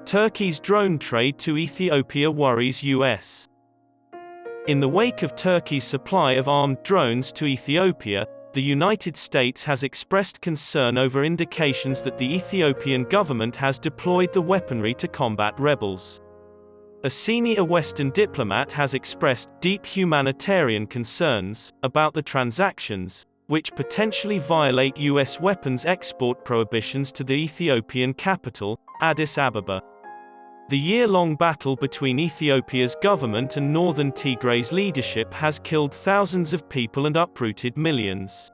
Turkey's drone trade to Ethiopia worries US. In the wake of Turkey's supply of armed drones to Ethiopia, the United States has expressed concern over indications that the Ethiopian government has deployed the weaponry to combat rebels. A senior Western diplomat has expressed deep humanitarian concerns about the transactions, which potentially violate US weapons export prohibitions to the Ethiopian capital, Addis Ababa. The year-long battle between Ethiopia's government and northern Tigray's leadership has killed thousands of people and uprooted millions.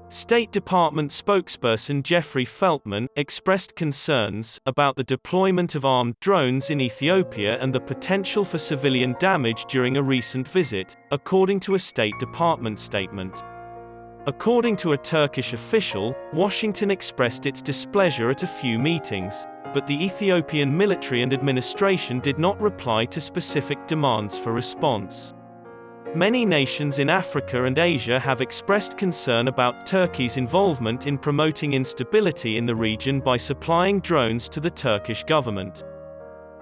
State Department spokesperson Jeffrey Feltman expressed concerns about the deployment of armed drones in Ethiopia and the potential for civilian damage during a recent visit, according to a State Department statement. According to a Turkish official, Washington expressed its displeasure at a few meetings, but the Ethiopian military and administration did not reply to specific demands for response. Many nations in Africa and Asia have expressed concern about Turkey's involvement in promoting instability in the region by supplying drones to the Turkish government.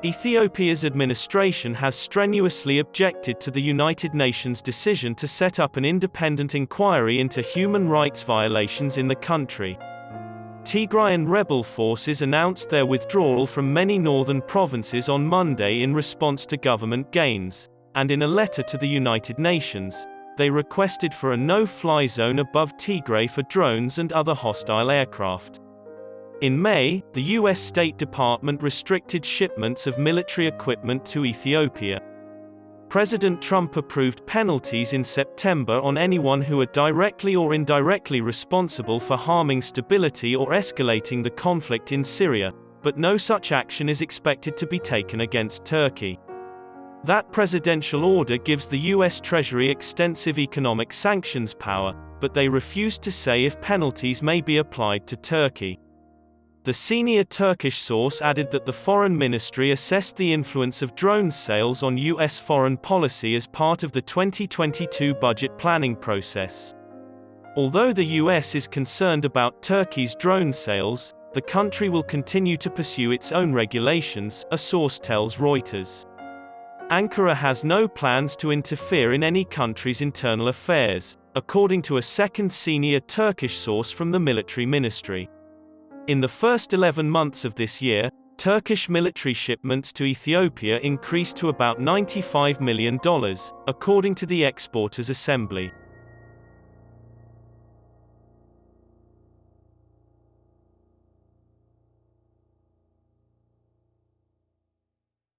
Ethiopia's administration has strenuously objected to the United Nations decision to set up an independent inquiry into human rights violations in the country. Tigrayan rebel forces announced their withdrawal from many northern provinces on Monday in response to government gains, and in a letter to the United Nations, they requested for a no-fly zone above Tigray for drones and other hostile aircraft. In May, the US State Department restricted shipments of military equipment to Ethiopia. President Trump approved penalties in September on anyone who are directly or indirectly responsible for harming stability or escalating the conflict in Syria, but no such action is expected to be taken against Turkey. That presidential order gives the US Treasury extensive economic sanctions power, but they refused to say if penalties may be applied to Turkey. The senior Turkish source added that the foreign ministry assessed the influence of drone sales on US foreign policy as part of the 2022 budget planning process. Although the US is concerned about Turkey's drone sales, the country will continue to pursue its own regulations, a source tells Reuters. Ankara has no plans to interfere in any country's internal affairs, according to a second senior Turkish source from the military ministry. In the first 11 months of this year, Turkish military shipments to Ethiopia increased to about $95 million, according to the Exporters Assembly.